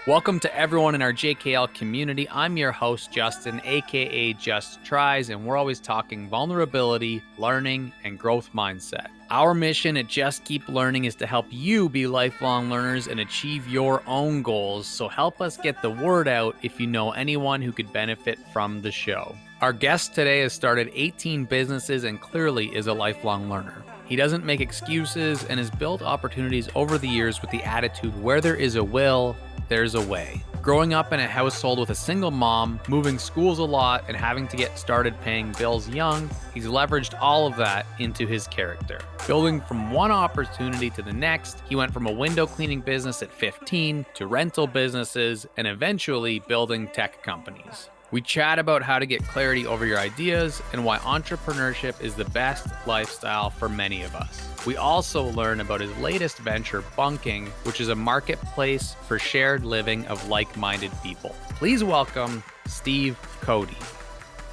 Welcome to everyone in our JKL community. I'm your host, Justin, aka Just Tries, and we're always talking vulnerability, learning, and growth mindset. Our mission at Just Keep Learning is to help you be lifelong learners and achieve your own goals. So help us get the word out if you know anyone who could benefit from the show. Our guest today has started 18 businesses and clearly is a lifelong learner. He doesn't make excuses and has built opportunities over the years with the attitude where there is a will, there's a way. Growing up in a household with a single mom, moving schools a lot, and having to get started paying bills young, he's leveraged all of that into his character. Building from one opportunity to the next, he went from a window cleaning business at 15 to rental businesses and eventually building tech companies. We chat about how to get clarity over your ideas and why entrepreneurship is the best lifestyle for many of us. We also learn about his latest venture, Bunking, which is a marketplace for shared living of like-minded people. Please welcome Steve Cody.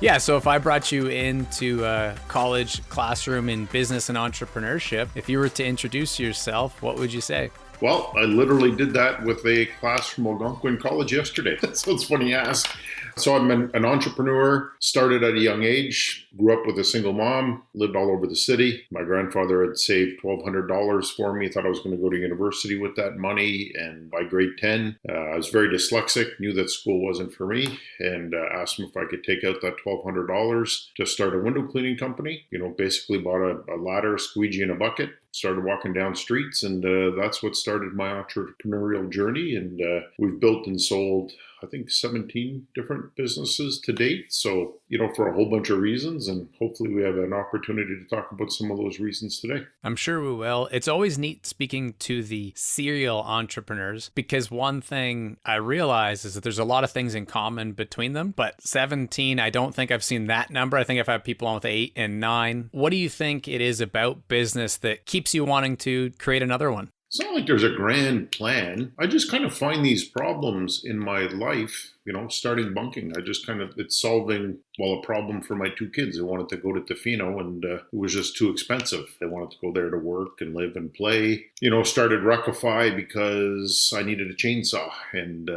Yeah, so if I brought you into a college classroom in business and entrepreneurship, if you were to introduce yourself, what would you say? Well, I literally did that with a class from Algonquin College yesterday. So it's funny you ask. So I'm an entrepreneur, started at a young age, grew up with a single mom, lived all over the city. My grandfather had saved $1,200 for me, thought I was going to go to university with that money. And by grade 10, I was very dyslexic, knew that school wasn't for me, and asked him if I could take out that $1,200 to start a window cleaning company. Basically bought a ladder, a squeegee, and a bucket. Started walking down streets, and that's what started my entrepreneurial journey. And we've built and sold, I think, 17 different businesses to date. So, for a whole bunch of reasons, and hopefully we have an opportunity to talk about some of those reasons today. I'm sure we will. It's always neat speaking to the serial entrepreneurs, because one thing I realize is that there's a lot of things in common between them, but 17, I don't think I've seen that number. I think I've had people on with 8 and 9. What do you think it is about business that keeps you wanting to create another one? It's not like there's a grand plan. I just kind of find these problems in my life, starting Bunking. It's solving, a problem for my 2 kids. They wanted to go to Tofino, and it was just too expensive. They wanted to go there to work and live and play. Started Ruckify because I needed a chainsaw, and,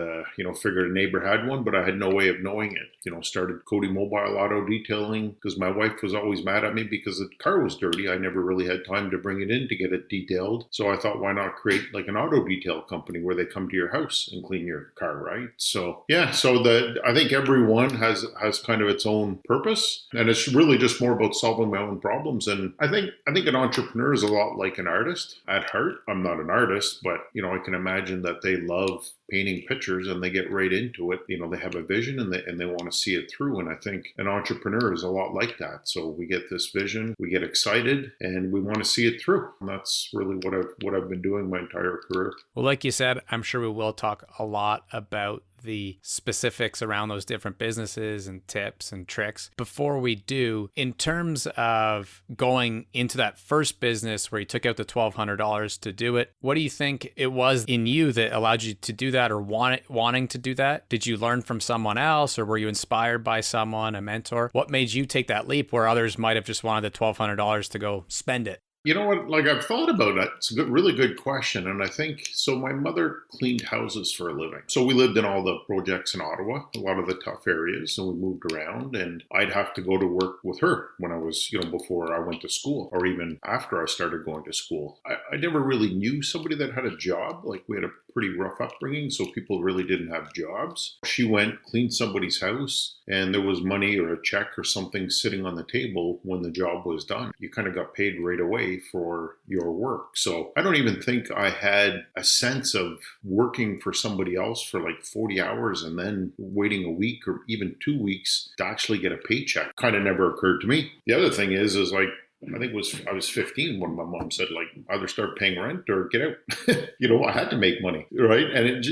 figured a neighbor had one, but I had no way of knowing it. Started Cody Mobile Auto Detailing because my wife was always mad at me because the car was dirty. I never really had time to bring it in to get it detailed. So I thought, why not create like an auto detail company where they come to your house and clean your car, right? So, yeah. So I think everyone has kind of its own purpose, and it's really just more about solving my own problems. And I think an entrepreneur is a lot like an artist at heart. I'm not an artist, but I can imagine that they love painting pictures and they get right into it. They have a vision and they want to see it through. And I think an entrepreneur is a lot like that. So we get this vision, we get excited, and we want to see it through. And that's really what I've been doing my entire career. Well, like you said, I'm sure we will talk a lot about the specifics around those different businesses and tips and tricks. Before we do, in terms of going into that first business where you took out the $1,200 to do it, what do you think it was in you that allowed you to do that, or wanting to do that? Did you learn from someone else, or were you inspired by someone, a mentor? What made you take that leap where others might have just wanted the $1,200 to go spend it? You know what? I've thought about it. It's a really good question. And I think, so my mother cleaned houses for a living. So we lived in all the projects in Ottawa, a lot of the tough areas, and we moved around, and I'd have to go to work with her when I was, before I went to school, or even after I started going to school. I never really knew somebody that had a job. Like, we had a pretty rough upbringing, so people really didn't have jobs. She went, cleaned somebody's house, and there was money or a check or something sitting on the table when the job was done. You kind of got paid right away for your work. So I don't even think I had a sense of working for somebody else for like 40 hours and then waiting a week or even 2 weeks to actually get a paycheck. Kind of never occurred to me. The other thing is like, I think I was 15 when my mom said, like, either start paying rent or get out. I had to make money, right? And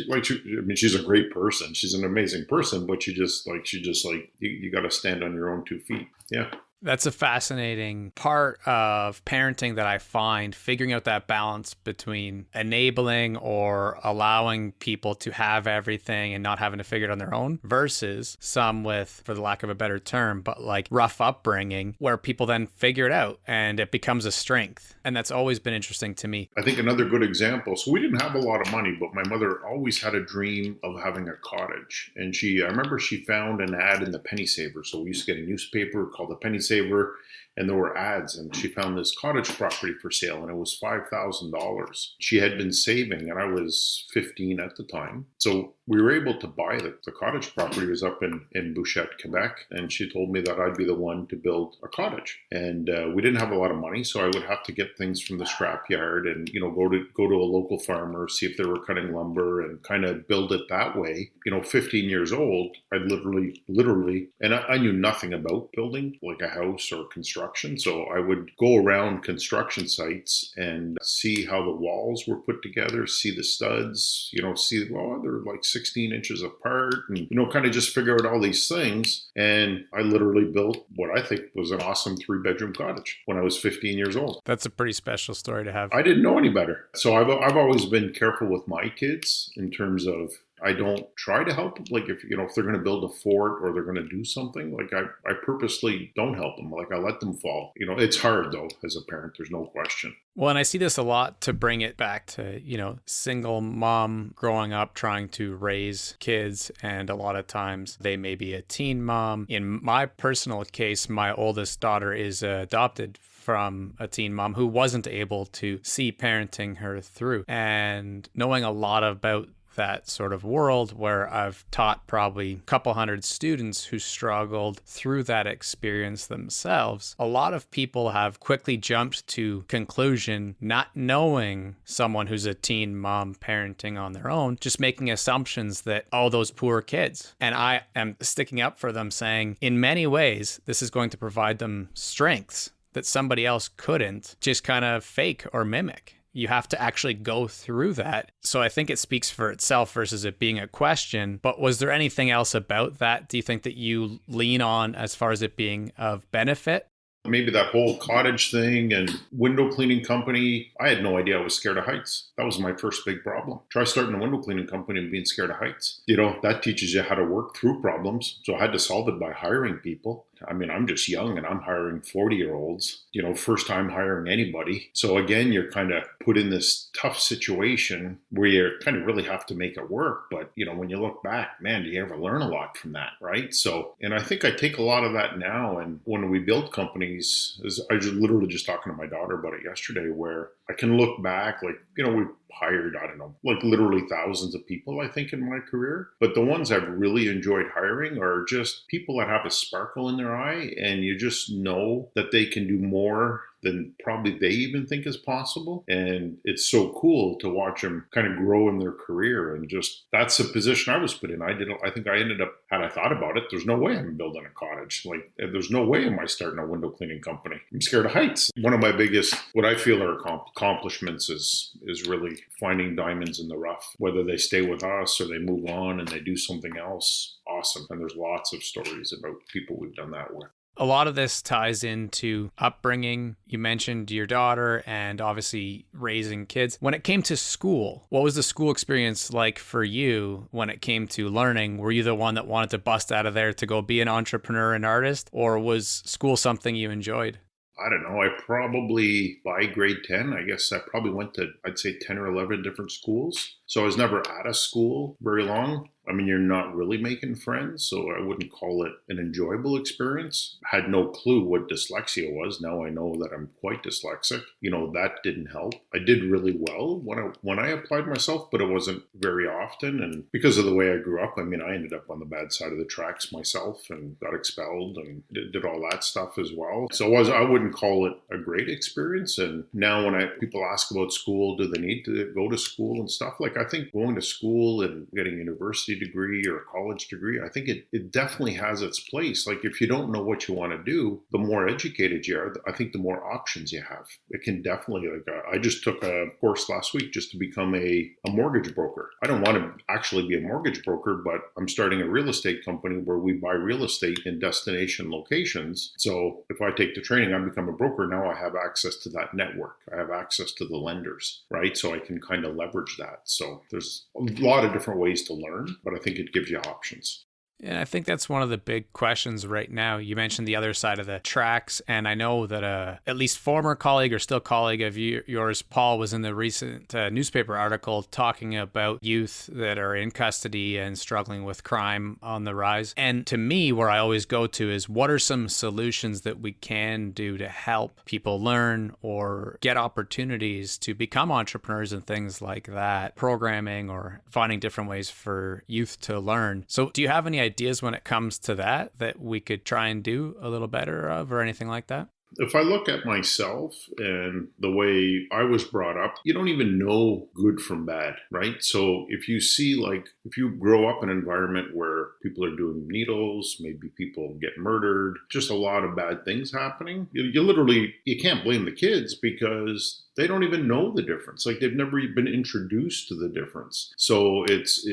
she's a great person. She's an amazing person, but you got to stand on your own 2 feet. Yeah. That's a fascinating part of parenting that I find, figuring out that balance between enabling or allowing people to have everything and not having to figure it on their own versus some with, for the lack of a better term, but like rough upbringing where people then figure it out and it becomes a strength. And that's always been interesting to me. I think another good example. So we didn't have a lot of money, but my mother always had a dream of having a cottage. And I remember she found an ad in the Penny Saver. So we used to get a newspaper called the Penny Saver, and there were ads, and she found this cottage property for sale, and it was $5,000. She had been saving, and I was 15 at the time. So we were able to buy the cottage property. It was up in Bouchette, Quebec, and she told me that I'd be the one to build a cottage. And we didn't have a lot of money, so I would have to get things from the scrapyard and, go to a local farmer, see if they were cutting lumber and kind of build it that way. 15 years old, I literally, and I knew nothing about building like a house or construction. So I would go around construction sites and see how the walls were put together, see the studs, they're like 16 inches apart and, kind of just figure out all these things. And I literally built what I think was an awesome 3-bedroom cottage when I was 15 years old. That's a pretty special story to have. I didn't know any better. So I've always been careful with my kids in terms of I don't try to help them. Like if they're going to build a fort or they're going to do something, like I purposely don't help them. Like I let them fall. It's hard though as a parent. There's no question. Well, and I see this a lot to bring it back to, single mom growing up trying to raise kids. And a lot of times they may be a teen mom. In my personal case, my oldest daughter is adopted from a teen mom who wasn't able to see parenting her through. And knowing a lot about that sort of world where I've taught probably a couple hundred students who struggled through that experience themselves, a lot of people have quickly jumped to conclusion, not knowing someone who's a teen mom parenting on their own, just making assumptions that, oh, those poor kids. And I am sticking up for them saying, in many ways, this is going to provide them strengths that somebody else couldn't just kind of fake or mimic. You have to actually go through that. So I think it speaks for itself versus it being a question. But was there anything else about that, do you think, that you lean on as far as it being of benefit? Maybe that whole cottage thing and window cleaning company, I had no idea I was scared of heights. That was my first big problem. Try starting a window cleaning company and being scared of heights. That teaches you how to work through problems. So I had to solve it by hiring people. I mean, I'm just young and I'm hiring 40-year-olds, first time hiring anybody. So again, you're kind of put in this tough situation where you kind of really have to make it work. But, when you look back, man, do you ever learn a lot from that, right? So, and I think I take a lot of that now. And when we build companies, I was literally just talking to my daughter about it yesterday, where I can look back, like, we've hired, I don't know, like literally thousands of people, I think, in my career. But the ones I've really enjoyed hiring are just people that have a sparkle in their eye, and you just know that they can do more than probably they even think is possible. And it's so cool to watch them kind of grow in their career. And just, that's the position I was put in. I think I ended up, had I thought about it, there's no way I'm building a cottage. Like, there's no way am I starting a window cleaning company. I'm scared of heights. One of my biggest, what I feel are accomplishments is really finding diamonds in the rough, whether they stay with us or they move on and they do something else. Awesome. And there's lots of stories about people we've done that with. A lot of this ties into upbringing. You mentioned your daughter and obviously raising kids. When it came to school, what was the school experience like for you when it came to learning? Were you the one that wanted to bust out of there to go be an entrepreneur and artist, or was school something you enjoyed? I don't know. I probably, by grade 10, I guess I probably went to, I'd say 10 or 11 different schools. So I was never at a school very long. I mean, you're not really making friends, so I wouldn't call it an enjoyable experience. I had no clue what dyslexia was. Now I know that I'm quite dyslexic. That didn't help. I did really well when I applied myself, but it wasn't very often. And because of the way I grew up, I mean, I ended up on the bad side of the tracks myself and got expelled and did all that stuff as well. So I wouldn't call it a great experience. And now when people ask about school, do they need to go to school and stuff? Like, I think going to school and getting university university degree or a college degree. I think it definitely has its place. Like if you don't know what you want to do, the more educated you are, I think the more options you have. It can definitely, I just took a course last week just to become a mortgage broker. I don't want to actually be a mortgage broker, but I'm starting a real estate company where we buy real estate in destination locations. So if I take the training, I become a broker. Now I have access to that network. I have access to the lenders, right? So I can kind of leverage that. So there's a lot of different ways to learn, but I think it gives you options. And I think that's one of the big questions right now. You mentioned the other side of the tracks, and I know that at least former colleague or still colleague of yours, Paul, was in the recent newspaper article talking about youth that are in custody and struggling with crime on the rise. And to me, where I always go to is what are some solutions that we can do to help people learn or get opportunities to become entrepreneurs and things like that, programming or finding different ways for youth to learn. So do you have any ideas when it comes to that we could try and do a little better of or anything like that? If I look at myself and the way I was brought up, you don't even know good from bad, right? So if you grow up in an environment where people are doing needles, maybe people get murdered, just a lot of bad things happening, you can't blame the kids because they don't even know the difference. Like they've never been introduced to the difference. So it's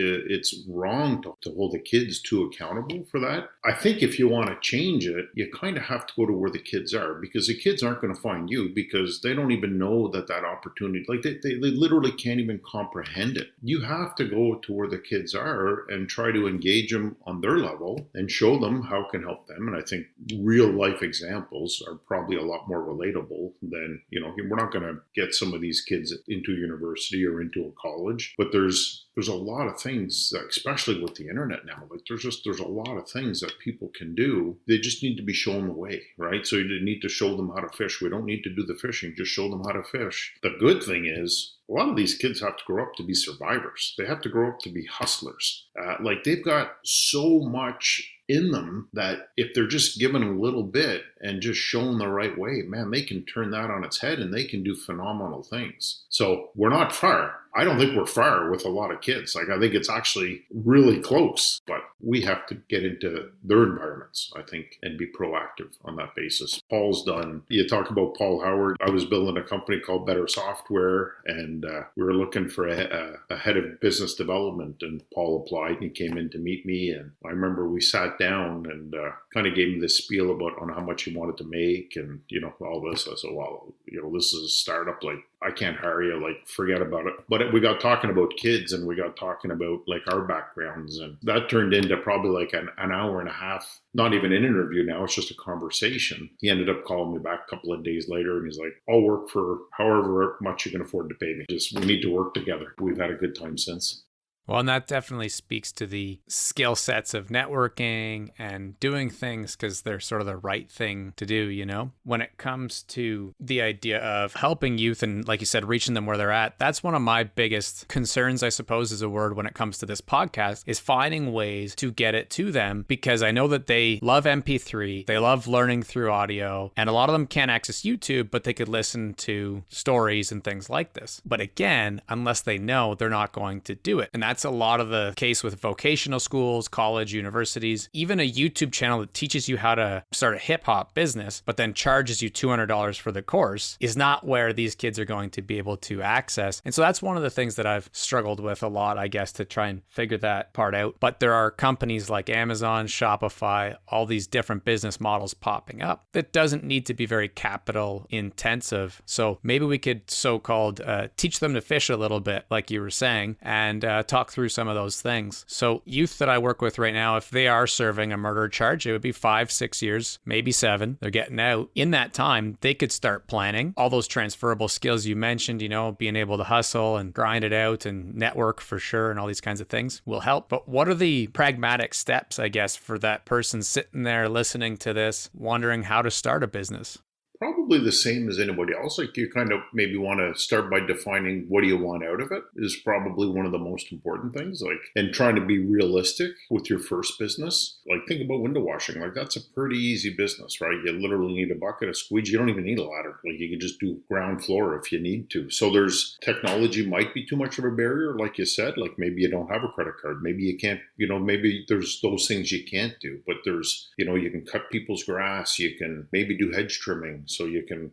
wrong to hold the kids too accountable for that. I think if you want to change it, you kind of have to go to where the kids are because the kids aren't going to find you because they don't even know that opportunity, like they literally can't even comprehend it. You have to go to where the kids are and try to engage them on their level and show them how it can help them. And I think real life examples are probably a lot more relatable than, we're not going to get some of these kids into university or into a college, but there's a lot of things, especially with the internet now, like there's a lot of things that people can do. They just need to be shown the way, right? So you need to show them how to fish. We don't need to do the fishing, just show them how to fish. The good thing is a lot of these kids have to grow up to be survivors. They have to grow up to be hustlers. Like they've got so much in them that if they're just given a little bit and just shown the right way, man, they can turn that on its head and they can do phenomenal things. So we're not far. I don't think we're far with a lot of kids. Like I think it's actually really close, but we have to get into their environments, I think, and be proactive on that basis. Paul's done, you talk about Paul Howard. I was building a company called Better Software and we were looking for a head of business development and Paul applied and he came in to meet me. And I remember we sat down and kind of gave me this spiel on how much he wanted to make and, all this. I said, well, this is a startup. Like I can't hire you, like forget about it. But we got talking about kids and we got talking about like our backgrounds and that turned into probably like an hour and a half, not even an interview now, it's just a conversation. He ended up calling me back a couple of days later and he's like, I'll work for however much you can afford to pay me. We need to work together. We've had a good time since. Well, and that definitely speaks to the skill sets of networking and doing things because they're sort of the right thing to do, When it comes to the idea of helping youth and, like you said, reaching them where they're at, that's one of my biggest concerns, I suppose is a word when it comes to this podcast, is finding ways to get it to them because I know that they love MP3, they love learning through audio, and a lot of them can't access YouTube, but they could listen to stories and things like this. But again, unless they know, they're not going to do it. And that's a lot of the case with vocational schools, college, universities, even a YouTube channel that teaches you how to start a hip hop business, but then charges you $200 for the course is not where these kids are going to be able to access. And so that's one of the things that I've struggled with a lot, I guess, to try and figure that part out. But there are companies like Amazon, Shopify, all these different business models popping up that doesn't need to be very capital intensive. So maybe we could so-called teach them to fish a little bit, like you were saying, and talk through some of those things. So youth that I work with right now, if they are serving a murder charge, it would be 5-6 years, maybe 7. They're getting out. In that time, they could start planning all those transferable skills you mentioned, being able to hustle and grind it out and network for sure and all these kinds of things will help. But what are the pragmatic steps, I guess, for that person sitting there listening to this, wondering how to start a business? Probably the same as anybody else. Like you kind of maybe want to start by defining what do you want out of it is probably one of the most important things. Like, and trying to be realistic with your first business. Like think about window washing. Like that's a pretty easy business, right? You literally need a bucket, a squeegee. You don't even need a ladder. Like you can just do ground floor if you need to. So there's technology might be too much of a barrier. Like you said, like maybe you don't have a credit card. Maybe you can't, maybe there's those things you can't do, but there's, you can cut people's grass. You can maybe do hedge trimming. So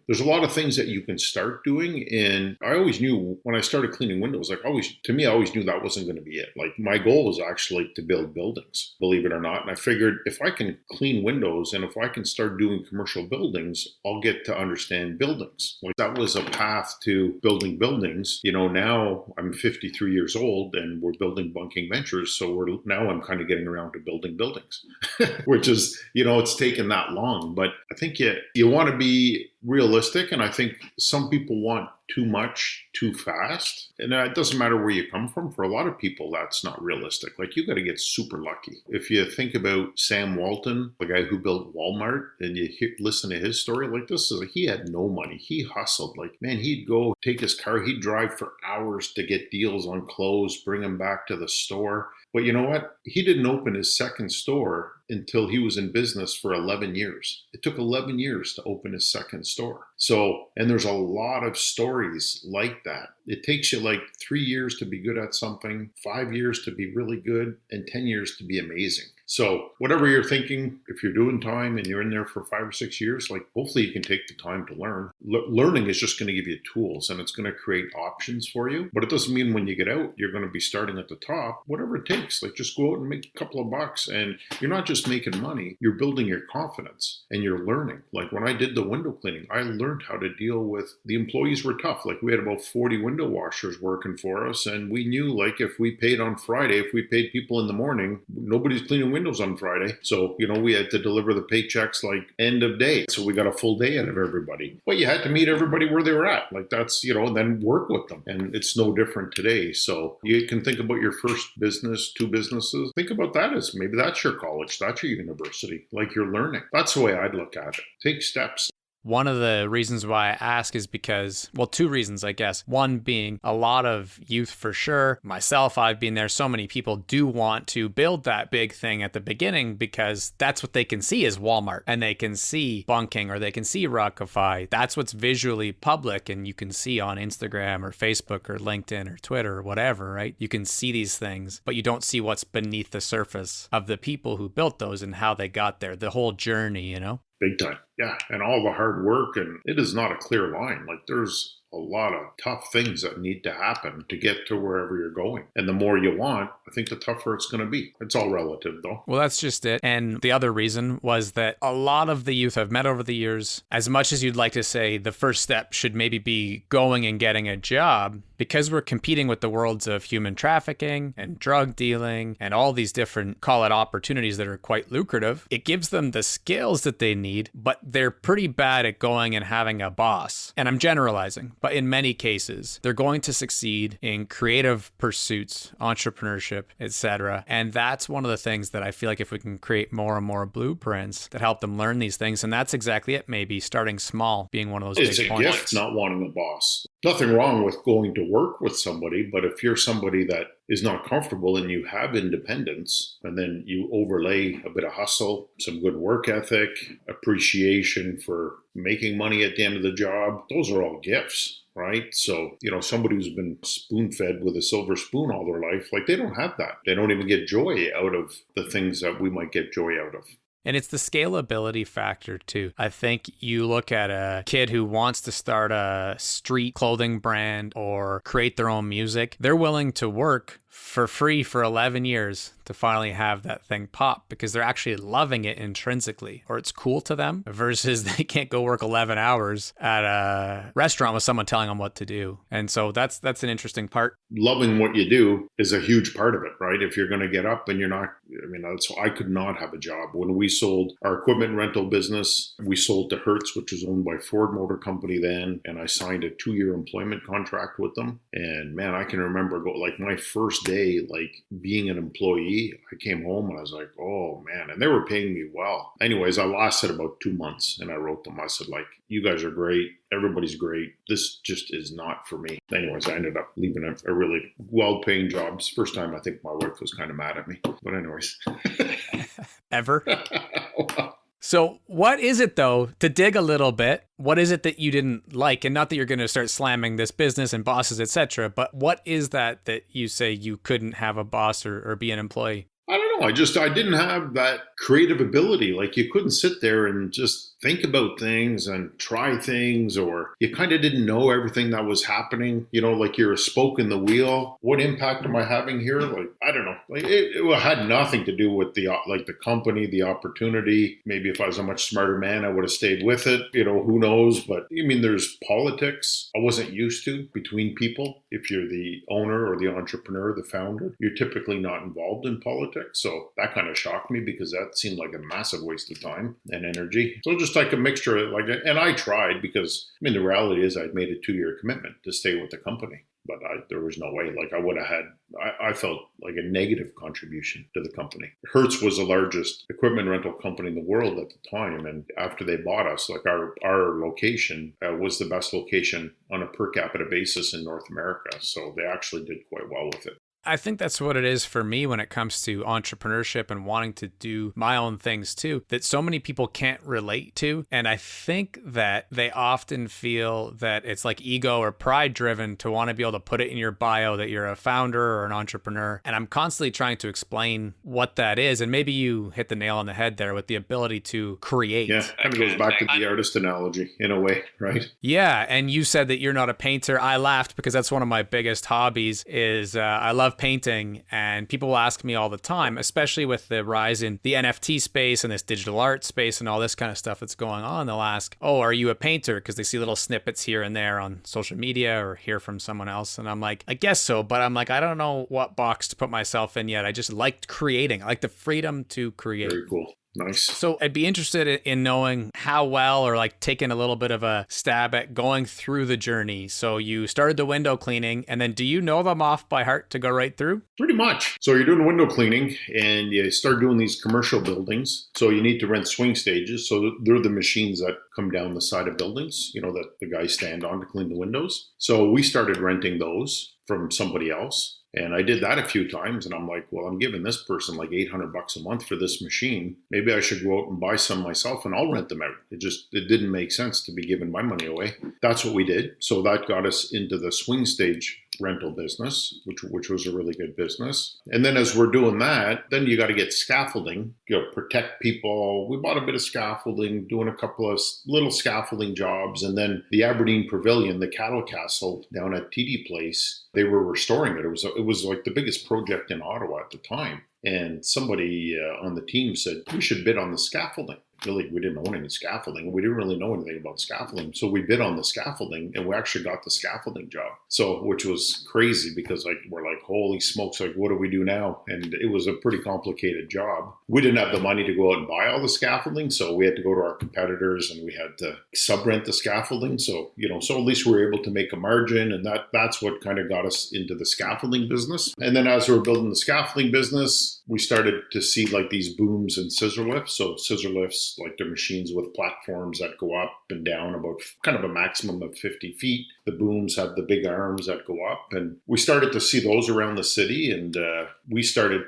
there's a lot of things that you can start doing. And I always knew when I started cleaning windows, I always knew that wasn't going to be it. Like my goal was actually to build buildings, believe it or not. And I figured if I can clean windows and if I can start doing commercial buildings, I'll get to understand buildings. Like that was a path to building buildings. Now I'm 53 years old and we're building Bunking Ventures. So now I'm kind of getting around to building buildings, which is, it's taken that long. But I think you want to be realistic. And I think some people want too much too fast. And it doesn't matter where you come from. For a lot of people, that's not realistic. Like you got to get super lucky. If you think about Sam Walton, the guy who built Walmart, and you listen to his story, like he had no money. He hustled. Like, man, he'd go take his car. He'd drive for hours to get deals on clothes, bring them back to the store. But you know what? He didn't open his second store until he was in business for 11 years. It took 11 years to open his second store. So, and there's a lot of stories like that. It takes you like 3 years to be good at something, 5 years to be really good, and 10 years to be amazing. So whatever you're thinking, if you're doing time and you're in there for 5 or 6 years, like hopefully you can take the time to learn. Learning is just going to give you tools and it's going to create options for you. But it doesn't mean when you get out, you're going to be starting at the top, whatever it takes. Like just go out and make a couple of bucks. And you're not just making money, you're building your confidence and you're learning. Like when I did the window cleaning, I learned how to deal with the employees were tough. Like we had about 40 window washers working for us. And we knew like if we paid on Friday, if we paid people in the morning, nobody's cleaning windows on Friday. So, we had to deliver the paychecks like end of day. So we got a full day out of everybody. But you had to meet everybody where they were at. Like that's, and then work with them. And it's no different today. So you can think about your first business, 2 businesses. Think about that as maybe that's your college, that's your university. Like you're learning. That's the way I'd look at it. Take steps. One of the reasons why I ask is because, 2 reasons, I guess. One being a lot of youth for sure. Myself, I've been there. So many people do want to build that big thing at the beginning because that's what they can see is Walmart and they can see Bunking or they can see Rockify. That's what's visually public and you can see on Instagram or Facebook or LinkedIn or Twitter or whatever, right? You can see these things, but you don't see what's beneath the surface of the people who built those and how they got there, the whole journey, Big time. Yeah. And all the hard work. And it is not a clear line. Like there's a lot of tough things that need to happen to get to wherever you're going. And the more you want, I think the tougher it's going to be. It's all relative though. Well, that's just it. And the other reason was that a lot of the youth I've met over the years, as much as you'd like to say the first step should maybe be going and getting a job, because we're competing with the worlds of human trafficking and drug dealing and all these different, call it opportunities that are quite lucrative, it gives them the skills that they need, but they're pretty bad at going and having a boss. And I'm generalizing, but in many cases, they're going to succeed in creative pursuits, entrepreneurship, etc. And that's one of the things that I feel like if we can create more and more blueprints that help them learn these things, and that's exactly it, maybe starting small being one of those it's big a points. gift not wanting a boss. Nothing wrong with going to work with somebody, but if you're somebody that is not comfortable and you have independence and then you overlay a bit of hustle, some good work ethic, appreciation for making money at the end of the job, those are all gifts. Right? So, somebody who's been spoon fed with a silver spoon all their life, like they don't have that. They don't even get joy out of the things that we might get joy out of. And it's the scalability factor too. I think you look at a kid who wants to start a street clothing brand or create their own music. They're willing to work for free for 11 years to finally have that thing pop because they're actually loving it intrinsically, or it's cool to them, versus they can't go work 11 hours at a restaurant with someone telling them what to do. And so that's an interesting part. Loving what you do is a huge part of it, right? If you're going to get up and you're not, I could not have a job. When we sold our equipment rental business, we sold to Hertz, which was owned by Ford Motor Company then, and I signed a 2-year employment contract with them. And man, I can remember my first day, like being an employee, I came home and I was like, oh man, and they were paying me well. Anyways, I lasted about 2 months and I wrote them. I said, like, you guys are great. Everybody's great. This just is not for me. Anyways, I ended up leaving a really well-paying job. It's the first time I think my wife was kind of mad at me. But anyways. Ever? So what is it, though, to dig a little bit, what is it that you didn't like? And not that you're going to start slamming this business and bosses, etc., but what is that you say you couldn't have a boss or be an employee? I don't know. I didn't have that creative ability. Like, you couldn't sit there and just think about things and try things, or you kind of didn't know everything that was happening. You know, like, you're a spoke in the wheel. What impact am I having here? Like, I don't know. Like, it had nothing to do with the company, the opportunity. Maybe if I was a much smarter man, I would have stayed with it. You know, who knows? But I mean, there's politics I wasn't used to between people. If you're the owner or the entrepreneur, the founder, you're typically not involved in politics. So that kind of shocked me because that seemed like a massive waste of time and energy. So just like a mixture of and I tried because, I mean, the reality is I'd made a 2-year commitment to stay with the company. But there was no way. Like, I would have had, I felt like a negative contribution to the company. Hertz was the largest equipment rental company in the world at the time. And after they bought us, like, our location was the best location on a per capita basis in North America. So they actually did quite well with it. I think that's what it is for me when it comes to entrepreneurship and wanting to do my own things too, that so many people can't relate to. And I think that they often feel that it's like ego or pride driven to want to be able to put it in your bio that you're a founder or an entrepreneur. And I'm constantly trying to explain what that is. And maybe you hit the nail on the head there with the ability to create. Yeah, kind of goes back to the artist analogy in a way, right? Yeah. And you said that you're not a painter. I laughed because that's one of my biggest hobbies is I love painting, and people will ask me all the time, especially with the rise in the NFT space and this digital art space and all this kind of stuff that's going on. They'll ask, oh, are you a painter? Because they see little snippets here and there on social media or hear from someone else. And I'm like, I guess so. But I'm like, I don't know what box to put myself in yet. I just liked creating. I like the freedom to create. Very cool. Nice. So I'd be interested in knowing how well, or like taking a little bit of a stab at going through the journey. So you started the window cleaning, and then do you know them off by heart to go right through? Pretty much. So you're doing window cleaning and you start doing these commercial buildings. So you need to rent swing stages. So they're the machines that come down the side of buildings, you know, that the guys stand on to clean the windows. So we started renting those from somebody else. And I did that a few times, and I'm like, well, I'm giving this person like $800 a month for this machine. Maybe I should go out and buy some myself and I'll rent them out. It didn't make sense to be giving my money away. That's what we did. So that got us into the swing stage rental business, which was a really good business. And then as we're doing that, then you got to get scaffolding, protect people. We bought a bit of scaffolding, doing a couple of little scaffolding jobs. And then the Aberdeen Pavilion, the cattle castle down at TD Place, they were restoring it. It was like the biggest project in Ottawa at the time. And somebody on the team said, we should bid on the scaffolding. Really, we didn't own any scaffolding. We didn't really know anything about scaffolding. So we bid on the scaffolding and we actually got the scaffolding job. So, which was crazy because we're like, holy smokes, like, what do we do now? And it was a pretty complicated job. We didn't have the money to go out and buy all the scaffolding. So we had to go to our competitors and we had to sub-rent the scaffolding. So, so at least we were able to make a margin. And that's what kind of got us into the scaffolding business. And then as we were building the scaffolding business, we started to see like these booms and scissor lifts. So scissor lifts, like they're machines with platforms that go up and down about kind of a maximum of 50 feet. The booms have the big arms that go up. And we started to see those around the city. And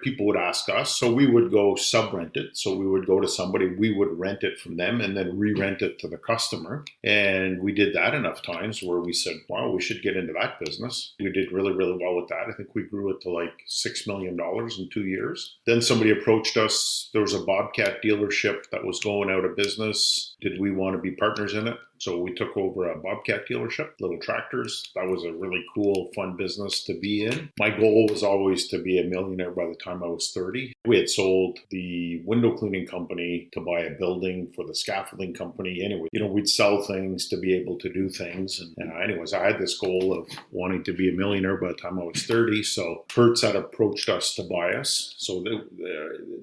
people would ask us. So we would go sub-rent it. So we would go to somebody, we would rent it from them and then re-rent it to the customer. And we did that enough times where we said, wow, we should get into that business. We did really, really well with that. I think we grew it to like $6 million in 2 years. Then somebody approached us. There was a Bobcat dealership that was going out of business. Did we want to be partners in it? So we took over a Bobcat dealership, little tractors. That was a really cool, fun business to be in. My goal was always to be a millionaire by the time I was 30. We had sold the window cleaning company to buy a building for the scaffolding company. Anyway, we'd sell things to be able to do things. And anyways, I had this goal of wanting to be a millionaire by the time I was 30. So Hertz had approached us to buy us. So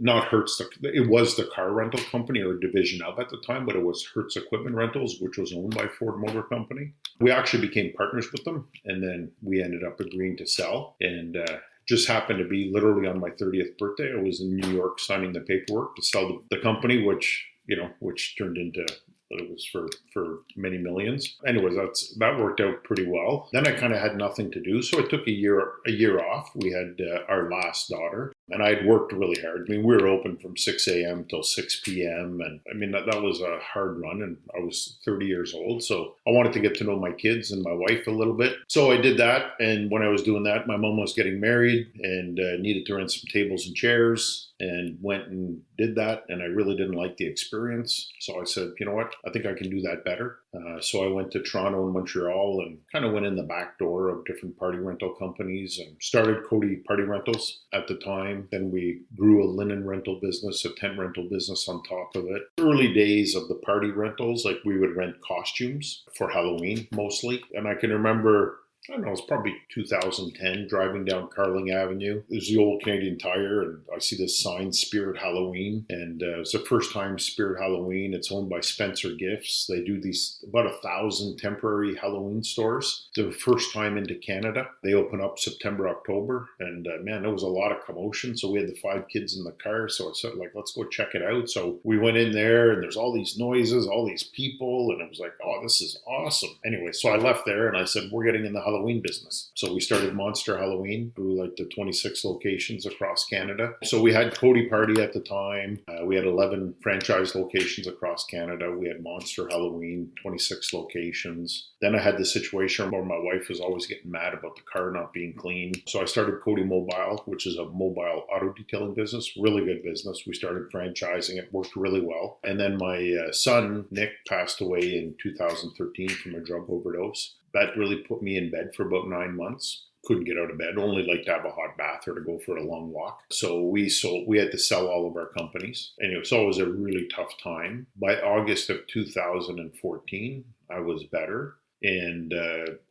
not Hertz, it was the car rental company or division of at the time, but it was Hertz Equipment Rentals, which was owned by Ford Motor Company. We actually became partners with them, and then we ended up agreeing to sell. And Just happened to be literally on my 30th birthday. I was in New York signing the paperwork to sell the company, which turned into, it was for many millions. Anyways, that worked out pretty well. Then I kind of had nothing to do, so I took a year off. We had our last daughter, and I had worked really hard. I mean, we were open from 6 a.m. till 6 p.m. And I mean, that was a hard run, and I was 30 years old. So I wanted to get to know my kids and my wife a little bit. So I did that. And when I was doing that, my mom was getting married and needed to rent some tables and chairs, and went and did that. And I really didn't like the experience. So I said, you know what? I think I can do that better. So I went to Toronto and Montreal and kind of went in the back door of different party rental companies and started Cody Party Rentals at the time. Then we grew a linen rental business, a tent rental business on top of it. Early days of the party rentals, like we would rent costumes for Halloween mostly. And I can remember, I don't know, it's probably 2010, driving down Carling Avenue. There's the old Canadian Tire, and I see this sign, Spirit Halloween. And it's the first time Spirit Halloween. It's owned by Spencer Gifts. They do these about 1,000 temporary Halloween stores. It's the first time into Canada. They open up September, October. And man, there was a lot of commotion. So we had the 5 kids in the car. So I said, like, let's go check it out. So we went in there, and there's all these noises, all these people. And it was like, oh, this is awesome. Anyway, so I left there and I said, we're getting in the Halloween business. So we started Monster Halloween, grew like to 26 locations across Canada. So we had Cody Party at the time. We had 11 franchise locations across Canada. We had Monster Halloween, 26 locations. Then I had the situation where my wife was always getting mad about the car not being clean. So I started Cody Mobile, which is a mobile auto detailing business, really good business. We started franchising it, worked really well. And then my son, Nick, passed away in 2013 from a drug overdose. That really put me in bed for about 9 months. Couldn't get out of bed, only like to have a hot bath or to go for a long walk. So we had to sell all of our companies. Anyway, so it was a really tough time. By August of 2014, I was better. And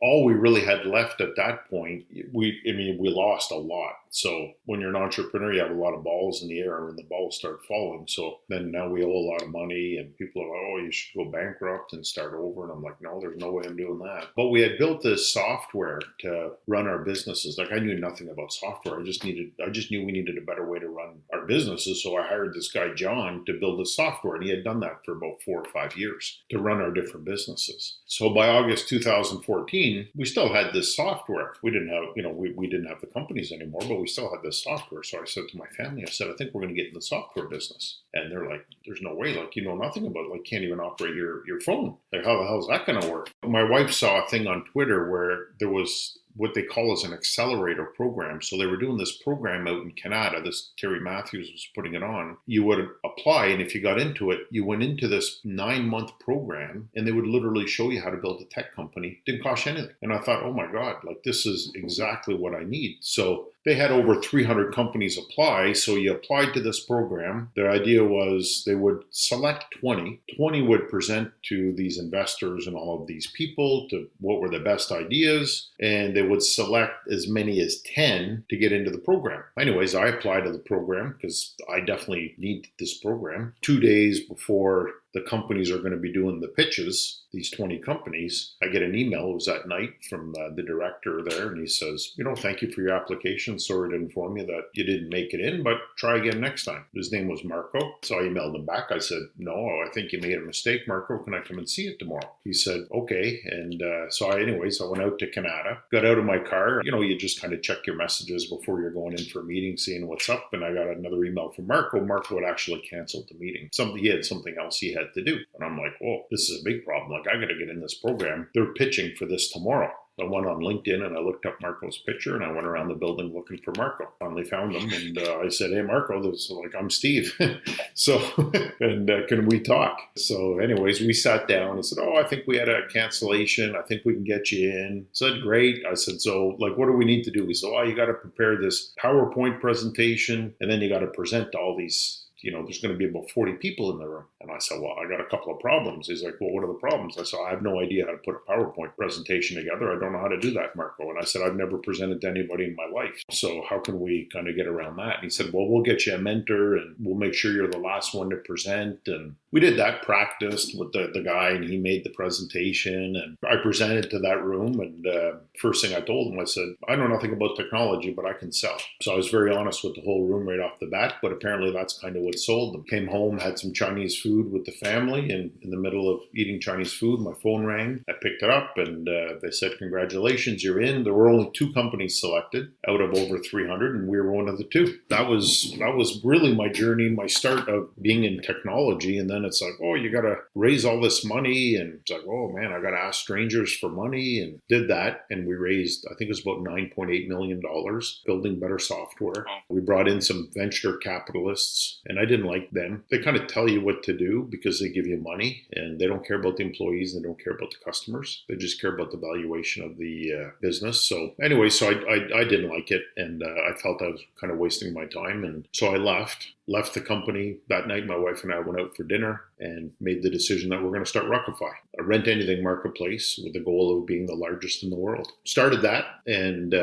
all we really had left at that point, we lost a lot. So when you're an entrepreneur, you have a lot of balls in the air, and when the balls start falling. So then now we owe a lot of money, and people are like, oh, you should go bankrupt and start over. And I'm like, no, there's no way I'm doing that. But we had built this software to run our businesses. Like, I knew nothing about software. I just knew we needed a better way to run our businesses. So I hired this guy, John, to build the software. And he had done that for about 4 or 5 years to run our different businesses. So by August 2014, we still had this software. We didn't have, we didn't have the companies anymore, but we still had this software. So I said to my family, I said, I think we're going to get in the software business. And they're like, there's no way, like, you know nothing about it, like, can't even operate your phone. Like, how the hell is that going to work? My wife saw a thing on Twitter where there was what they call as an accelerator program. So they were doing this program out in Canada. This Terry Matthews was putting it on. You would apply, and if you got into it, you went into this 9-month program, and they would literally show you how to build a tech company. Didn't cost you anything. And I thought, oh my God, like, this is exactly what I need. So they had over 300 companies apply. So you applied to this program. Their idea was they would select 20. 20 would present to these investors and all of these people to what were the best ideas. And they would select as many as 10 to get into the program. Anyways, I applied to the program because I definitely need this program. 2 days before the companies are going to be doing the pitches, these 20 companies, I get an email, it was that night, from the director there, and he says, thank you for your application. Sorry to inform you that you didn't make it in, but try again next time. His name was Marco. So I emailed him back. I said, no, I think you made a mistake, Marco. Can I come and see it tomorrow? He said, okay. And so I went out to Canada, got out of my car. You just kind of check your messages before you're going in for a meeting, seeing what's up. And I got another email from Marco. Marco had actually canceled the meeting. He had something else he had to do. And I'm like, whoa, this is a big problem. Like, I got to get in this program. They're pitching for this tomorrow. I went on LinkedIn and I looked up Marco's picture, and I went around the building looking for Marco. Finally found him, and I said, hey, Marco, I'm Steve. So, and can we talk? So anyways, we sat down and said, oh, I think we had a cancellation. I think we can get you in. I said, great. I said, so like, what do we need to do? He said, oh, you got to prepare this PowerPoint presentation, and then you got to present all these, there's going to be about 40 people in the room. And I said, well, I got a couple of problems. He's like, well, what are the problems? I said, I have no idea how to put a PowerPoint presentation together. I don't know how to do that, Marco. And I said, I've never presented to anybody in my life. So how can we kind of get around that? And he said, well, we'll get you a mentor and we'll make sure you're the last one to present. And we did that, practiced with the guy, and he made the presentation. And I presented to that room. And first thing I told him, I said, I know nothing about technology, but I can sell. So I was very honest with the whole room right off the bat. But apparently that's kind of what sold them. Came home, had some Chinese food with the family. And in the middle of eating Chinese food, my phone rang. I picked it up and they said, congratulations, you're in. There were only 2 companies selected out of over 300, and we were one of the 2. That was really my journey, my start of being in technology. And then it's like, oh, you got to raise all this money. And it's like, oh man, I got to ask strangers for money, and did that. And we raised, I think it was about $9.8 million building better software. We brought in some venture capitalists, and I didn't like them. They kind of tell you what to do because they give you money, and they don't care about the employees. They don't care about the customers. They just care about the valuation of the business. So anyway, so I didn't like it, and I felt I was kind of wasting my time. And so I left the company. That night, my wife and I went out for dinner and made the decision that we're going to start Rockify, a rent anything marketplace with the goal of being the largest in the world. Started that and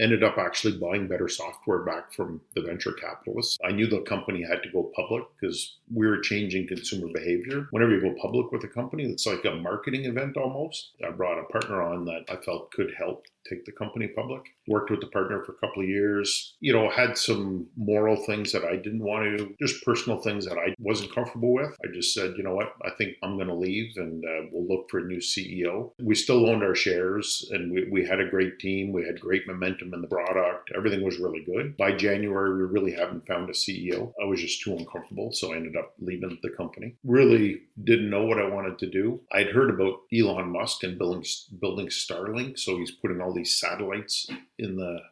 ended up actually buying better software back from the venture capitalists. I knew the company had to go public because we were changing consumer behavior. Whenever you go public with a company, it's like a marketing event almost. I brought a partner on that I felt could help take the company public. Worked with the partner for a couple of years, had some moral things that I didn't want to, just personal things that I wasn't comfortable with. I just said, you know what, I think I'm going to leave, and we'll look for a new CEO. We still owned our shares, and we had a great team. We had great momentum in the product. Everything was really good. By January, we really haven't found a CEO. I was just too uncomfortable, so I ended up leaving the company. Really didn't know what I wanted to do. I'd heard about Elon Musk and building Starlink, so he's putting all these satellites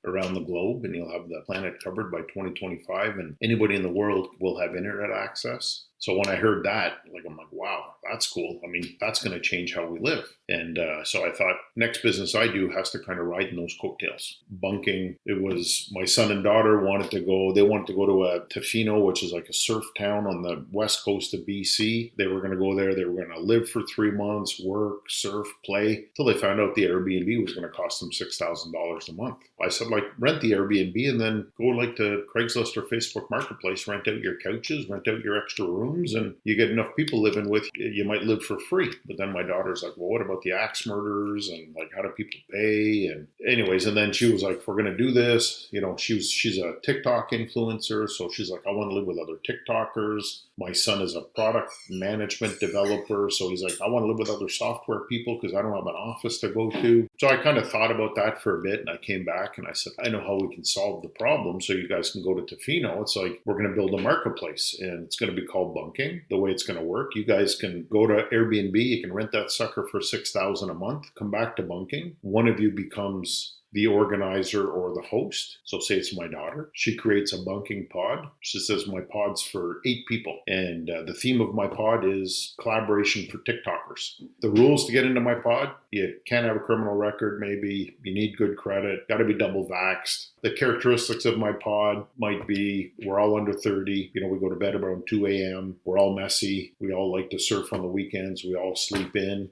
around the globe, and he'll have the planet covered by 2025, and anybody in the world will have internet access. So when I heard that, I'm like, wow, that's cool. I mean, that's going to change how we live. And so I thought, next business I do has to kind of ride in those coattails. Bunking, it was my son and daughter wanted to go to a Tofino, which is like a surf town on the west coast of BC. They were going to go there. They were going to live for 3 months, work, surf, play, till they found out the Airbnb was going to cost them $6,000 a month. I said, rent the Airbnb and then go to Craigslist or Facebook Marketplace, rent out your couches, rent out your extra rooms, and you get enough people living with you, you might live for free. But then my daughter's like, well, what about the axe murders, and how do people pay? And anyways, and then she was like, if we're going to do this, she's a TikTok influencer. So she's like, I want to live with other TikTokers. My son is a product management developer. So he's like, I want to live with other software people because I don't have an office to go to. So I kind of thought about that for a bit, and I came back and I said, I know how we can solve the problem so you guys can go to Tofino. It's like, we're going to build a marketplace, and it's going to be called Bunking. The way it's going to work, you guys can go to Airbnb, you can rent that sucker for $6,000 a month, come back to Bunking. One of you becomes the organizer or the host. So say it's my daughter. She creates a bunking pod. She says, my pod's for 8 people. And the theme of my pod is collaboration for TikTokers. The rules to get into my pod, you can't have a criminal record, maybe. You need good credit. Got to be double vaxxed. The characteristics of my pod might be we're all under 30. We go to bed around 2 a.m. We're all messy. We all like to surf on the weekends. We all sleep in.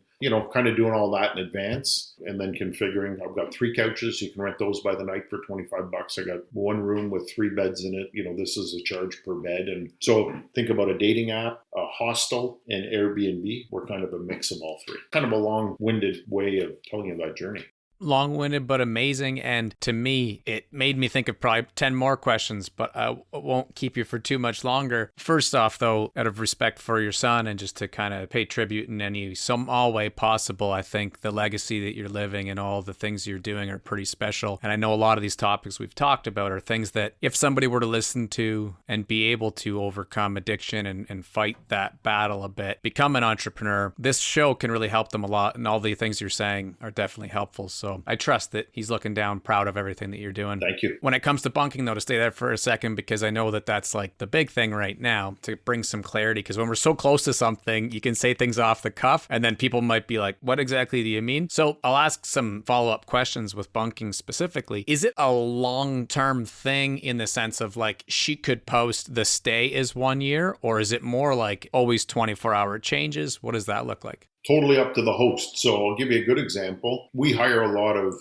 Kind of doing all that in advance, and then configuring. I've got 3 couches. You can rent those by the night for $25. I got 1 room with 3 beds in it. This is a charge per bed. And so think about a dating app, a hostel, and Airbnb. We're kind of a mix of all 3. Kind of a long-winded way of telling you that journey. Long-winded but amazing, and to me it made me think of probably 10 more questions, but I won't keep you for too much longer. First off, though, out of respect for your son and just to kind of pay tribute in any small way possible, I think the legacy that you're living and all the things you're doing are pretty special. And I know a lot of these topics we've talked about are things that if somebody were to listen to and be able to overcome addiction and fight that battle a bit, become an entrepreneur, this show can really help them a lot, and all the things you're saying are definitely helpful. So So I trust that he's looking down proud of everything that you're doing. Thank you. When it comes to bunking, though, to stay there for a second, because I know that that's like the big thing right now, to bring some clarity. Because when we're so close to something, you can say things off the cuff and then people might be like, what exactly do you mean? So I'll ask some follow-up questions with bunking specifically. Is it a long-term thing in the sense of like she could post the stay is 1 year, or is it more like always 24-hour changes? What does that look like? Totally up to the host. So I'll give you a good example. We hire a lot of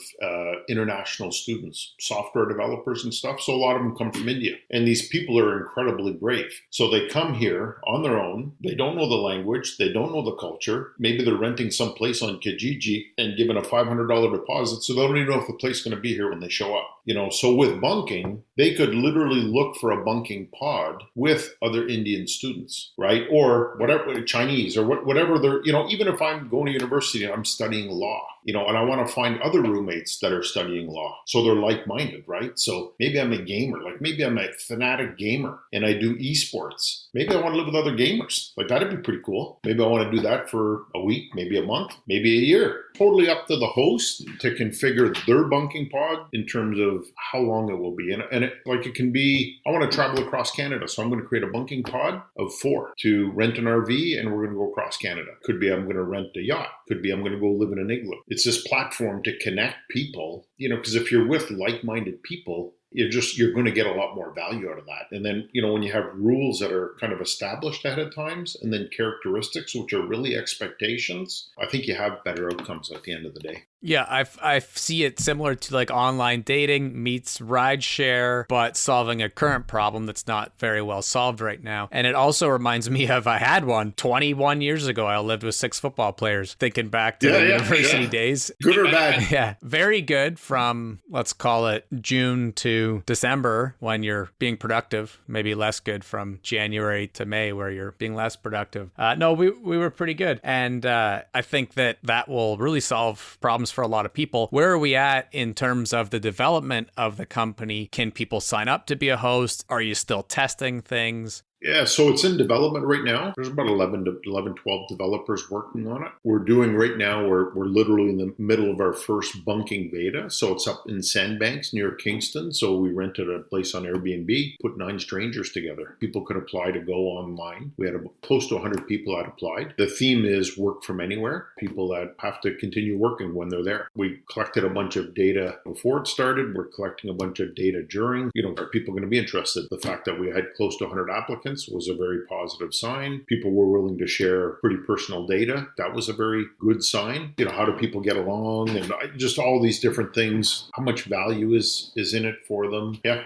international students, software developers and stuff. So a lot of them come from India. And these people are incredibly brave. So they come here on their own. They don't know the language. They don't know the culture. Maybe they're renting some place on Kijiji and given a $500 deposit. So they don't even know if the place is going to be here when they show up. So with bunking, they could literally look for a bunking pod with other Indian students, right? Or whatever, Chinese or whatever they're, even if I'm going to university and I'm studying law, and I want to find other roommates that are studying law. So they're like-minded, right? So maybe I'm a gamer, like maybe I'm a fanatic gamer and I do esports. Maybe I want to live with other gamers. Like that'd be pretty cool. Maybe I want to do that for a week, maybe a month, maybe a year. Totally up to the host to configure their bunking pod in terms of how long it will be. And it can be, I want to travel across Canada. So I'm going to create a bunking pod of 4 to rent an RV and we're going to go across Canada. Could be I'm going to rent a yacht. Could be I'm going to go live in an igloo. It's this platform to connect people, because if you're with like-minded people, you're going to get a lot more value out of that. And then, when you have rules that are kind of established ahead of times and then characteristics, which are really expectations, I think you have better outcomes at the end of the day. Yeah, I see it similar to like online dating meets rideshare, but solving a current problem that's not very well solved right now. And it also reminds me of, I had one 21 years ago. I lived with 6 football players, thinking back to the university days. Good or bad? Yeah, very good from, let's call it June to December when you're being productive, maybe less good from January to May where you're being less productive. No, we were pretty good. And I think that will really solve problems for a lot of people. Where are we at in terms of the development of the company? Can people sign up to be a host? Are you still testing things? Yeah, so it's in development right now. There's about 12 developers working on it. We're doing right now, we're literally in the middle of our first bunking beta. So it's up in Sandbanks near Kingston. So we rented a place on Airbnb, put 9 strangers together. People could apply to go online. We had close to 100 people that applied. The theme is work from anywhere, people that have to continue working when they're there. We collected a bunch of data before it started. We're collecting a bunch of data during. Are people going to be interested? The fact that we had close to 100 applicants was a very positive sign. People were willing to share pretty personal data. That was a very good sign. How do people get along and just all these different things. How much value is in it for them? Yeah.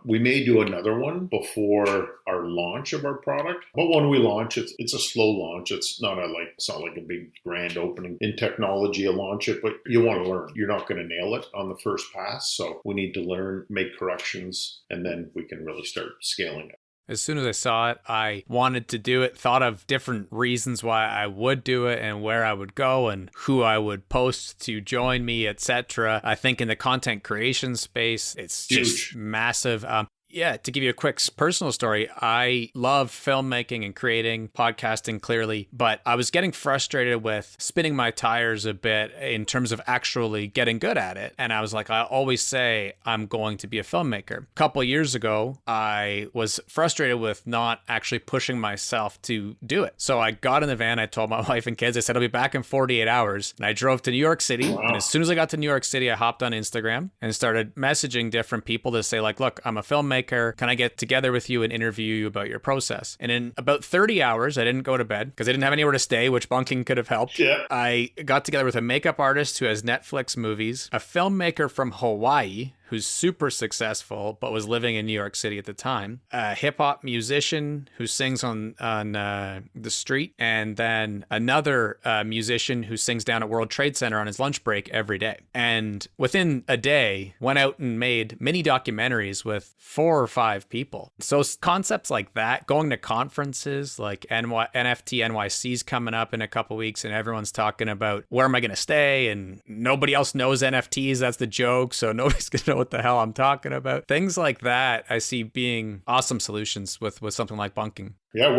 We may do another one before our launch of our product. But when we launch, it's a slow launch. It's not like a big grand opening in technology, a launch it, but you want to learn. You're not going to nail it on the first pass. So we need to learn, make corrections, and then we can really start scaling it. As soon as I saw it, I wanted to do it, thought of different reasons why I would do it and where I would go and who I would post to join me, etc. I think in the content creation space, it's just massive. Yeah, to give you a quick personal story, I love filmmaking and creating, podcasting clearly, but I was getting frustrated with spinning my tires a bit in terms of actually getting good at it. And I was like, I always say I'm going to be a filmmaker. A couple of years ago, I was frustrated with not actually pushing myself to do it. So I got in the van, I told my wife and kids, I said, I'll be back in 48 hours. And I drove to New York City. Wow. And as soon as I got to New York City, I hopped on Instagram and started messaging different people to say like, look, I'm a filmmaker. Can I get together with you and interview you about your process? And in about 30 hours, I didn't go to bed because I didn't have anywhere to stay, which bunking could have helped. Yeah. I got together with a makeup artist who has Netflix movies, a filmmaker from Hawaii who's super successful, but was living in New York City at the time, a hip-hop musician who sings on the street, and then another musician who sings down at World Trade Center on his lunch break every day. And within a day, went out and made mini documentaries with 4 or 5 people. So concepts like that, going to conferences like NFT NYC's coming up in a couple weeks, and everyone's talking about where am I going to stay, and nobody else knows NFTs. That's the joke. So nobody's going to know what the hell I'm talking about. Things like that I see being awesome solutions with something like bunking. Yeah,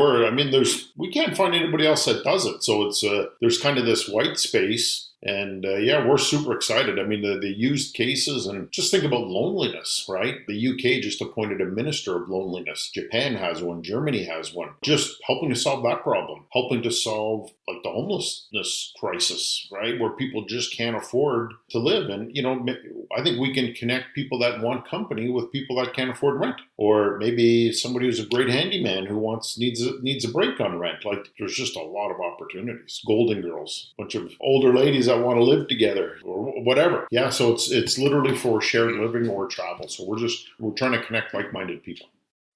we can't find anybody else that does it. So it's there's kind of this white space And yeah, we're super excited. I mean, the used cases, and just think about loneliness, right? The UK just appointed a minister of loneliness. Japan has one. Germany has one. Just helping to solve that problem, helping to solve like the homelessness crisis, right? Where people just can't afford to live. And, I think we can connect people that want company with people that can't afford rent. Or maybe somebody who's a great handyman who needs a break on rent. Like there's just a lot of opportunities. Golden Girls, bunch of older ladies that want to live together or whatever. Yeah, so it's literally for shared living or travel. So we're trying to connect like-minded people.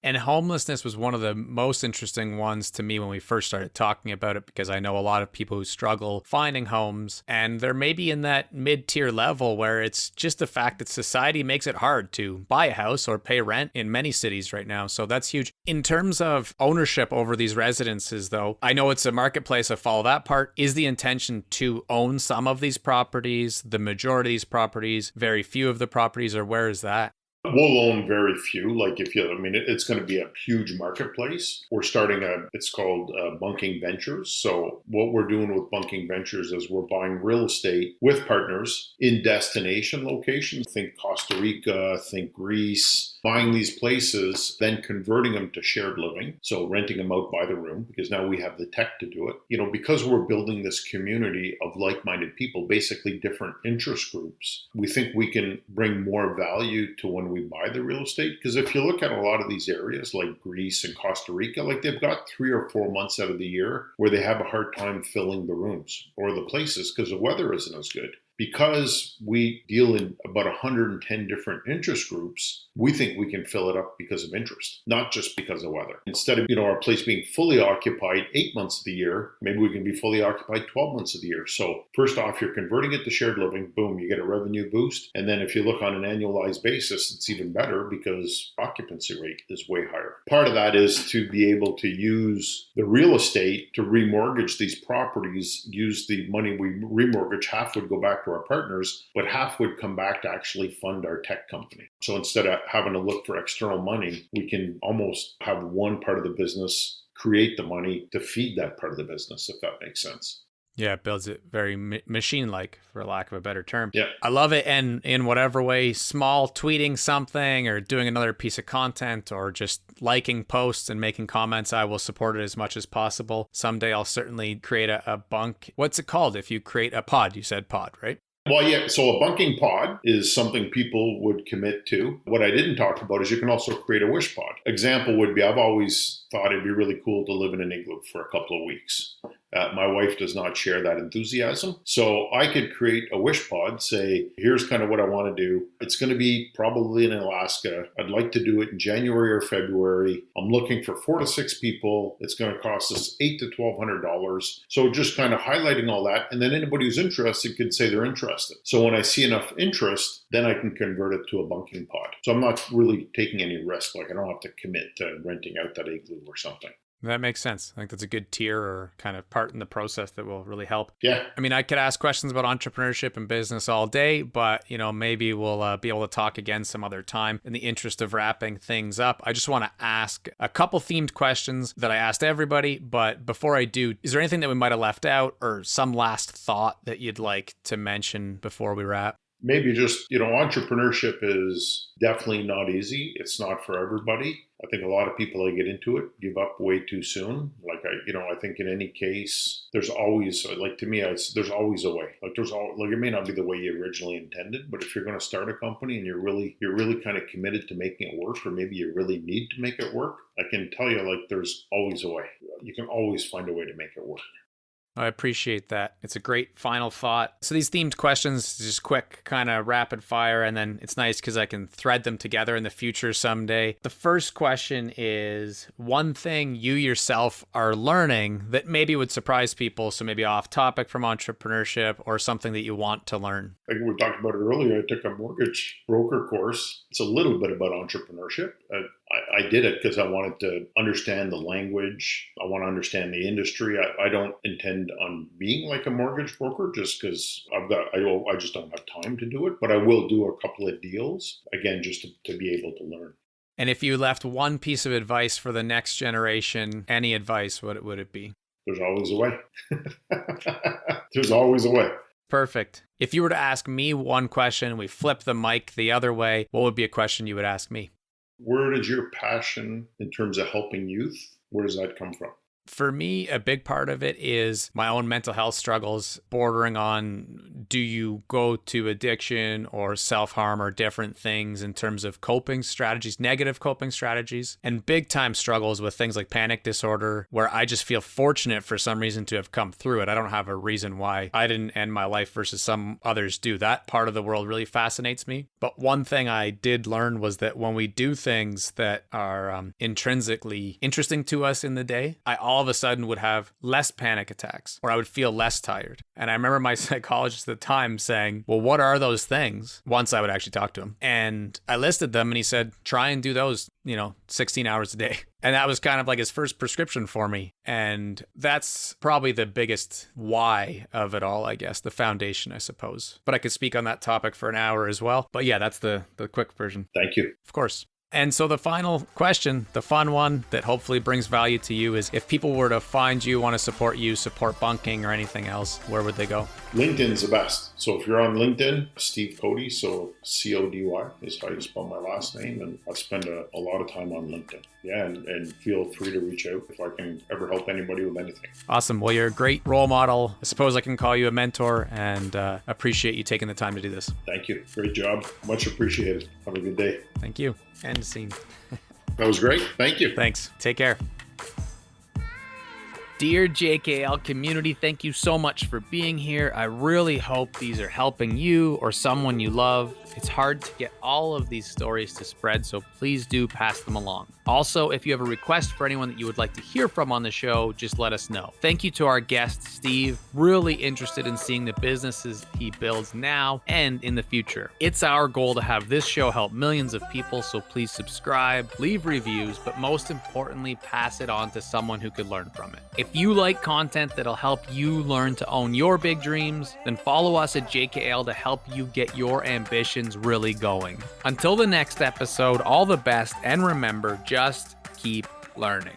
And homelessness was one of the most interesting ones to me when we first started talking about it, because I know a lot of people who struggle finding homes, and they're maybe in that mid-tier level where it's just the fact that society makes it hard to buy a house or pay rent in many cities right now. So that's huge. In terms of ownership over these residences, though, I know it's a marketplace. I follow that part. Is the intention to own some of these properties, the majority of these properties, very few of the properties, or where is that? We'll own very few. Like it's going to be a huge marketplace. We're starting it's called Bunking Ventures. So what we're doing with Bunking Ventures is we're buying real estate with partners in destination locations. Think Costa Rica, think Greece, buying these places, then converting them to shared living. So renting them out by the room, because now we have the tech to do it. Because we're building this community of like-minded people, basically different interest groups, we think we can bring more value to when we buy the real estate. Because if you look at a lot of these areas like Greece and Costa Rica, like they've got 3 or 4 months out of the year where they have a hard time filling the rooms or the places because the weather isn't as good. Because we deal in about 110 different interest groups, we think we can fill it up because of interest, not just because of weather. Instead of our place being fully occupied 8 months of the year, maybe we can be fully occupied 12 months of the year. So first off, you're converting it to shared living, boom, you get a revenue boost. And then if you look on an annualized basis, it's even better because occupancy rate is way higher. Part of that is to be able to use the real estate to remortgage these properties, use the money we remortgage, half would go back to our partners, but half would come back to actually fund our tech company. So instead of having to look for external money, we can almost have one part of the business create the money to feed that part of the business, if that makes sense. Yeah, it builds it very machine-like, for lack of a better term. Yeah. I love it. And in whatever way, small tweeting something or doing another piece of content or just liking posts and making comments, I will support it as much as possible. Someday I'll certainly create a bunk. What's it called if you create a pod? You said pod, right? Well, yeah. So a bunking pod is something people would commit to. What I didn't talk about is you can also create a wish pod. Example would be, I've always thought it'd be really cool to live in an igloo for a couple of weeks. My wife does not share that enthusiasm. So I could create a wish pod, say, here's kind of what I want to do. It's going to be probably in Alaska. I'd like to do it in January or February. I'm looking for 4 to 6 people. It's going to cost us $800 to $1,200. So just kind of highlighting all that. And then anybody who's interested could say they're interested. So when I see enough interest, then I can convert it to a bunking pod. So I'm not really taking any risk. Like I don't have to commit to renting out that igloo or something. That makes sense. I think that's a good tier or kind of part in the process that will really help. Yeah. I mean, I could ask questions about entrepreneurship and business all day, but, maybe we'll be able to talk again some other time in the interest of wrapping things up. I just want to ask a couple themed questions that I asked everybody. But before I do, is there anything that we might have left out or some last thought that you'd like to mention before we wrap? Maybe just, entrepreneurship is definitely not easy. It's not for everybody. I think a lot of people that get into it give up way too soon. I think in any case, there's always, like to me, there's always a way. It may not be the way you originally intended, but if you're going to start a company and you're really kind of committed to making it work, or maybe you really need to make it work, I can tell you, there's always a way. You can always find a way to make it work. I appreciate that. It's a great final thought. So these themed questions, just quick, kind of rapid fire, and then it's nice because I can thread them together in the future someday. The first question is one thing you yourself are learning that maybe would surprise people, so maybe off topic from entrepreneurship or something that you want to learn. I think we talked about it earlier. I took a mortgage broker course. It's a little bit about entrepreneurship. I did it because I wanted to understand the language. I want to understand the industry. I don't intend on being like a mortgage broker just because I just don't have time to do it. But I will do a couple of deals, again, just to be able to learn. And if you left one piece of advice for the next generation, any advice, what would it be? There's always a way. There's always a way. Perfect. If you were to ask me one question, we flip the mic the other way, what would be a question you would ask me? Where does your passion in terms of helping youth, where does that come from? For me, a big part of it is my own mental health struggles, bordering on do you go to addiction or self-harm or different things in terms of coping strategies, negative coping strategies, and big time struggles with things like panic disorder, where I just feel fortunate for some reason to have come through it. I don't have a reason why I didn't end my life versus some others do. That part of the world really fascinates me. But one thing I did learn was that when we do things that are intrinsically interesting to us in the day, I all of a sudden would have less panic attacks, or I would feel less tired. And I remember my psychologist at the time saying, well, what are those things? Once I would actually talk to him. And I listed them and he said, try and do those, 16 hours a day. And that was kind of like his first prescription for me. And that's probably the biggest why of it all, I guess, the foundation, I suppose. But I could speak on that topic for an hour as well. But yeah, that's the quick version. Thank you. Of course. And so the final question, the fun one that hopefully brings value to you is if people were to find you, want to support you, support bunking or anything else, where would they go? LinkedIn's the best. So if you're on LinkedIn, Steve Cody, so Cody is how you spell my last name. And I spend a lot of time on LinkedIn. Yeah, and feel free to reach out if I can ever help anybody with anything. Awesome. Well, you're a great role model. I suppose I can call you a mentor, and appreciate you taking the time to do this. Thank you. Great job. Much appreciated. Have a good day. Thank you. End scene. That was great. Thank you. Thanks. Take care. Dear JKL community, thank you so much for being here. I really hope these are helping you or someone you love. It's hard to get all of these stories to spread, so please do pass them along. Also, if you have a request for anyone that you would like to hear from on the show, just let us know. Thank you to our guest, Steve. Really interested in seeing the businesses he builds now and in the future. It's our goal to have this show help millions of people, so please subscribe, leave reviews, but most importantly, pass it on to someone who could learn from it. If you like content that'll help you learn to own your big dreams, then follow us at JKL to help you get your ambitions really going. Until the next episode, all the best, and remember, just keep learning.